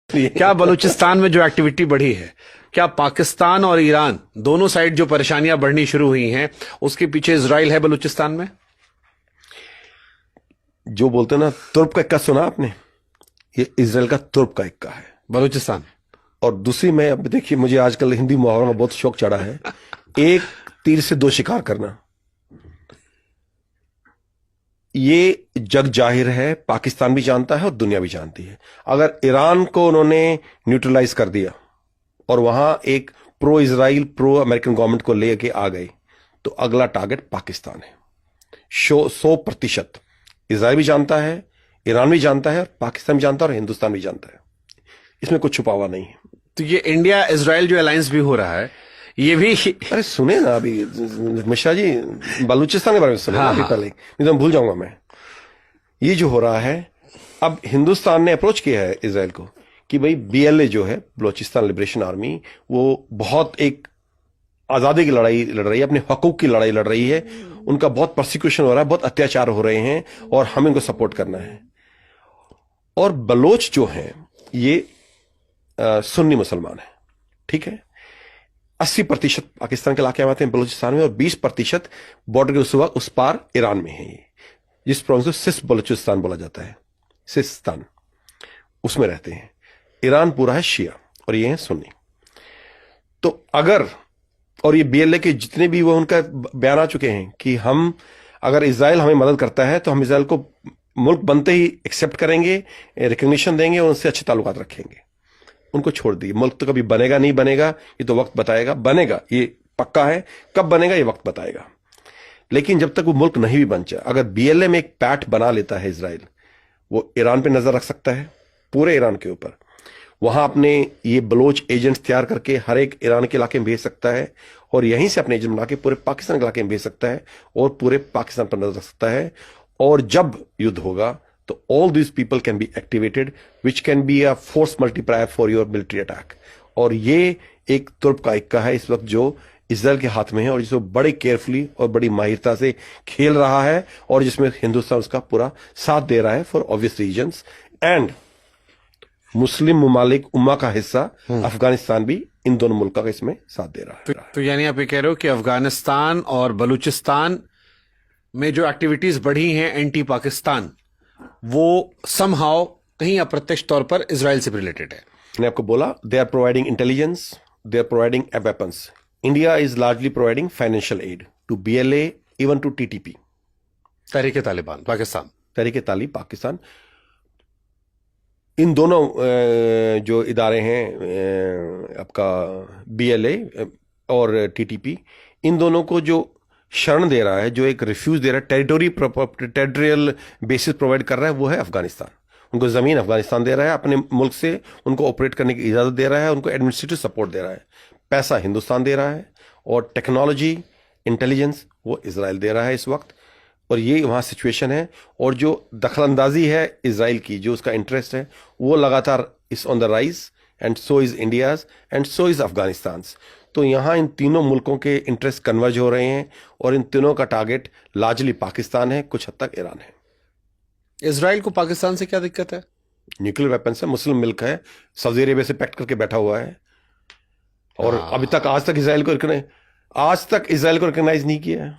क्या बलूचिस्तान में जो एक्टिविटी बढ़ी है, क्या पाकिस्तान और ईरान दोनों साइड जो परेशानियां बढ़नी शुरू हुई हैं उसके पीछे इजराइल है बलूचिस्तान में? जो बोलते हैं ना, तुर्क का इक्का सुना आपने? ये इजराइल का तुर्क का इक्का है, बलूचिस्तान। और दूसरी, मैं अब देखिए, मुझे आजकल हिंदी मुहावरों में बहुत शौक चढ़ा है, एक तीर से दो शिकार करना। ये जग जाहिर है, पाकिस्तान भी जानता है और दुनिया भी जानती है। अगर ईरान को उन्होंने न्यूट्रलाइज कर दिया और वहां एक pro Israel pro American government को लेके आ गए, तो अगला टारगेट पाकिस्तान है। 100% इजराइल भी जानता है, ईरान भी जानता है, और पाकिस्तान भी जानता है, और हिंदुस्तान भी जानता है। इसमें कुछ छुपा हुआ नहीं है। तो ये इंडिया इजराइल जो अलायंस भी हो रहा है, ये भी अरे सुने ना, अभी मिश्रा जी बलूचिस्तान के बारे में सुने। हाँ, अभी पहले नहीं तो भूल जाऊंगा मैं। ये जो हो रहा है, अब हिंदुस्तान ने अप्रोच किया है इजराइल को कि भाई BLA जो है, बलूचिस्तान लिबरेशन आर्मी, वो बहुत एक आजादी की लड़ाई लड़ रही है, अपने हकूक की लड़ाई लड़ रही है। उनका बहुत प्रोसिक्यूशन हो रहा है, बहुत अत्याचार हो रहे हैं, और हमें इनको सपोर्ट करना है। और बलोच जो है, ये सुन्नी मुसलमान है, ठीक है। 80% पाकिस्तान के इलाके में आते हैं बलूचिस्तान में, और 20% बॉर्डर के उस पार ईरान में है। ये जिस प्रोविंस को सिस बलूचिस्तान बोला जाता है, सिस्तान, उसमें रहते हैं। ईरान पूरा है शिया और ये है सुन्नी। तो अगर, और ये BLA के जितने भी वो उनका बयान आ चुके हैं कि हम, अगर इजराइल हमें मदद करता है तो हम इजराइल को मुल्क बनते ही एक्सेप्ट करेंगे, रिकग्निशन देंगे और उनसे अच्छे ताल्लुकात रखेंगे। उनको छोड़ दिए। मुल्क तो कभी बनेगा नहीं बनेगा, ये तो वक्त बताएगा। बनेगा ये पक्का है, कब बनेगा ये वक्त बताएगा। लेकिन जब तक वो मुल्क नहीं भी बन जाए, अगर BLA में एक पैठ बना लेता है इजराइल, वो ईरान पे नजर रख सकता है, पूरे ईरान के ऊपर। वहां अपने ये बलोच एजेंट्स तैयार करके हर एक ईरान के इलाके में भेज सकता है, और यहीं से अपने एजेंट बना के पूरे पाकिस्तान के इलाके में भेज सकता है, और पूरे पाकिस्तान पर नजर रख सकता है। और जब युद्ध होगा तो all these people can be activated, which can be a force multiplier for your military attack. और ये एक तुर्क का इक्का है इस वक्त जो इजराइल के हाथ में है, और जिसको बड़ी केयरफुली और बड़ी माहिरता से खेल रहा है, और जिसमें हिंदुस्तान उसका पूरा साथ दे रहा है for obvious reasons. And Muslim ममालिक उम्मा का हिस्सा अफगानिस्तान भी इन दोनों मुल्कों का इसमें साथ दे रहा है। तो यानी आप ये कह रहे हो कि अफगानिस्तान और बलूचिस्तान में जो एक्टिविटीज बढ़ी हैं एंटी पाकिस्तान, वो समहाउ कहीं अप्रत्यक्ष तौर पर इजराइल से रिलेटेड है। मैंने आपको बोला, they are providing intelligence, they are providing weapons. India is largely providing financial aid to BLA, even to TTP, Tehreek-e Taliban Pakistan. Tehreek-e Talib Pakistan. इन दोनों जो इदारे हैं, आपका BLA और TTP, इन दोनों को जो शरण दे रहा है, जो एक रिफ्यूज दे रहा है, टेरिटोरियल बेसिस प्रोवाइड कर रहा है, वो है अफगानिस्तान। उनको जमीन अफगानिस्तान दे रहा है, अपने मुल्क से उनको ऑपरेट करने की इजाजत दे रहा है, उनको एडमिनिस्ट्रेटिव सपोर्ट दे रहा है। पैसा हिंदुस्तान दे रहा है, और टेक्नोलॉजी, इंटेलिजेंस वो इजराइल दे रहा है इस वक्त। और ये वहाँ सिचुएशन है। और जो दखलंदाजी है इजराइल की, जो उसका इंटरेस्ट है, वो लगातार is on the rise, and so is India's, and so is Afghanistan. तो यहाँ इन तीनों मुल्कों के इंटरेस्ट कन्वर्ज हो रहे हैं, और इन तीनों का टारगेट लार्जली पाकिस्तान है, कुछ हद तक ईरान है। इजराइल को पाकिस्तान से क्या दिक्कत है? न्यूक्लियर वेपन्स है, मुस्लिम मुल्क है, सऊदी अरेबिया से पैक्ट करके बैठा हुआ है, और अभी तक आज तक इजराइल को रिकॉग्नाइज नहीं किया है।